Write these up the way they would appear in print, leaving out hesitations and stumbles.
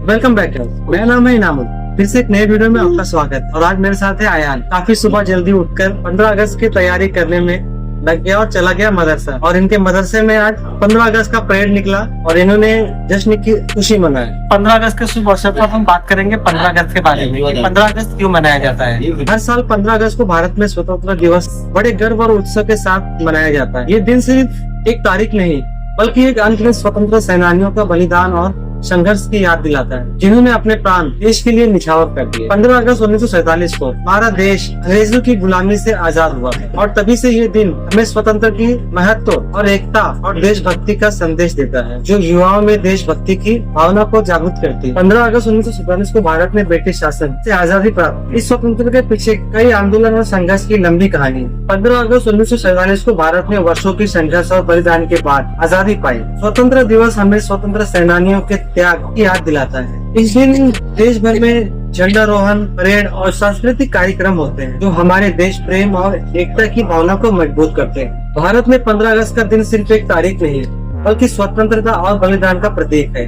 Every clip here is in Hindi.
Welcome back. मेरा नाम है इनामुल। फिर से एक नए वीडियो में आपका स्वागत। और आज मेरे साथ है आयान। काफी सुबह जल्दी उठकर 15 अगस्त की तैयारी करने में लग गया और चला गया मदरसा। और इनके मदरसे में आज 15 अगस्त का परेड निकला और इन्होंने जश्न की खुशी मनाई। 15 अगस्त के शुभ अवसर पर हम बात करेंगे 15 अगस्त के बारे में। 15 अगस्त क्यों मनाया जाता है? हर साल 15 अगस्त को भारत में स्वतंत्रता दिवस बड़े गर्व और उत्सव के साथ मनाया जाता है। ये दिन सिर्फ एक तारीख नहीं बल्कि एक अनगिनत स्वतंत्र सेनानियों का बलिदान और संघर्ष की याद दिलाता है, जिन्होंने अपने प्राण देश के लिए निछावर कर दिए। 15 अगस्त 1947 को हमारा देश अंग्रेजों की गुलामी से आजाद हुआ है और तभी से ये दिन हमें स्वतंत्रता की महत्व और एकता और देशभक्ति का संदेश देता है, जो युवाओं में देशभक्ति की भावना को जागृत करती है। 15 अगस्त 1947 को भारत में ब्रिटिश शासन से आजादी प्राप्त। इस स्वतंत्रता के पीछे कई आंदोलन और संघर्ष की लंबी कहानी है। 15 अगस्त 1947 को भारत ने वर्षों की संघर्ष और बलिदान के बाद आजादी पाई। स्वतंत्रता दिवस हमें स्वतंत्र सेनानियों के त्याग की याद दिलाता है। इस दिन देश भर में झंडारोहण, परेड और सांस्कृतिक कार्यक्रम होते हैं, जो हमारे देश प्रेम और एकता की भावना को मजबूत करते हैं। भारत में 15 अगस्त का दिन सिर्फ एक तारीख नहीं है बल्कि स्वतंत्रता और बलिदान का प्रतीक है,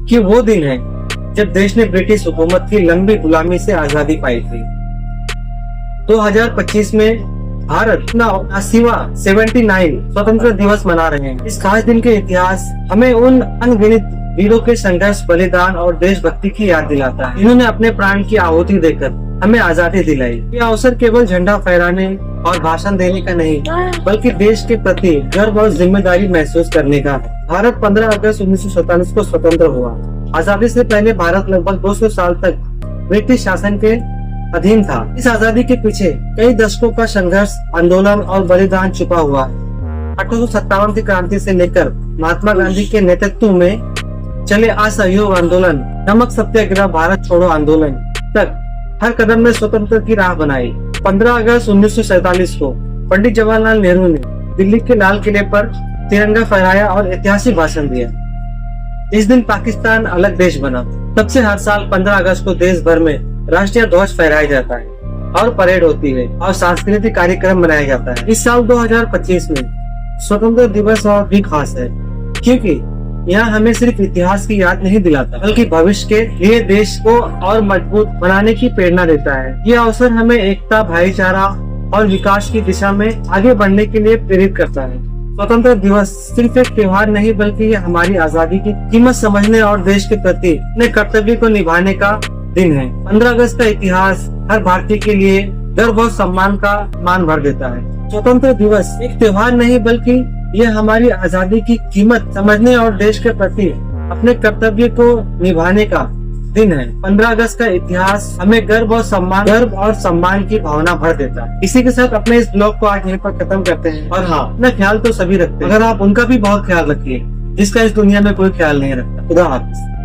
कि वो दिन है जब देश ने ब्रिटिश हुकूमत की लंबी गुलामी से आजादी पाई थी। 2025 में भारत अपना 80वां 79 स्वतंत्रता दिवस मना रहे हैं। इस खास दिन के इतिहास हमें उन अनगिनत वीरों के संघर्ष, बलिदान और देशभक्ति की याद दिलाता है। इन्होंने अपने प्राण की आहुति देकर हमें आजादी दिलाई। ये अवसर केवल झंडा फहराने और भाषण देने का नहीं बल्कि देश के प्रति गर्व और जिम्मेदारी महसूस करने का है। भारत 15 अगस्त 1947 को स्वतंत्र हुआ। आजादी से पहले भारत लगभग 200 साल तक ब्रिटिश शासन के अधीन था। इस आजादी के पीछे कई दशकों का संघर्ष, आंदोलन और बलिदान छुपा हुआ है। 1857 की क्रांति से लेकर महात्मा गांधी के नेतृत्व में चले असहयोग आंदोलन, नमक सत्याग्रह, भारत छोड़ो आंदोलन तक हर कदम में स्वतंत्रता की राह बनाई। 15 अगस्त 1947 को पंडित जवाहरलाल नेहरू ने दिल्ली के लाल किले पर तिरंगा फहराया और ऐतिहासिक भाषण दिया। इस दिन पाकिस्तान अलग देश बना। तब से हर साल 15 अगस्त को देश भर में राष्ट्रीय ध्वज फहराया जाता है और परेड होती है और सांस्कृतिक कार्यक्रम मनाया जाता है। इस साल 2025 में स्वतंत्रता दिवस और भी खास है, क्योंकि यहाँ हमें सिर्फ इतिहास की याद नहीं दिलाता बल्कि भविष्य के लिए देश को और मजबूत बनाने की प्रेरणा देता है। ये अवसर हमें एकता, भाईचारा और विकास की दिशा में आगे बढ़ने के लिए प्रेरित करता है। स्वतंत्रता दिवस सिर्फ एक त्योहार नहीं बल्कि ये हमारी आजादी की कीमत समझने और देश के प्रति अपने कर्तव्य को निभाने का दिन है। 15 अगस्त का इतिहास हर भारतीय के लिए गर्व और सम्मान का मान भर देता है। स्वतंत्रता दिवस एक त्योहार नहीं बल्कि ये हमारी आजादी की कीमत समझने और देश के प्रति अपने कर्तव्य को निभाने का दिन है। 15 अगस्त का इतिहास हमें गर्व और सम्मान की भावना भर देता है। इसी के साथ अपने इस ब्लॉग को आज यहीं पर खत्म करते हैं। और हाँ, अपना ख्याल तो सभी रखते हैं, मगर आप उनका भी बहुत ख्याल रखिए जिसका इस दुनिया में कोई ख्याल नहीं रखता। खुदा हाफिज।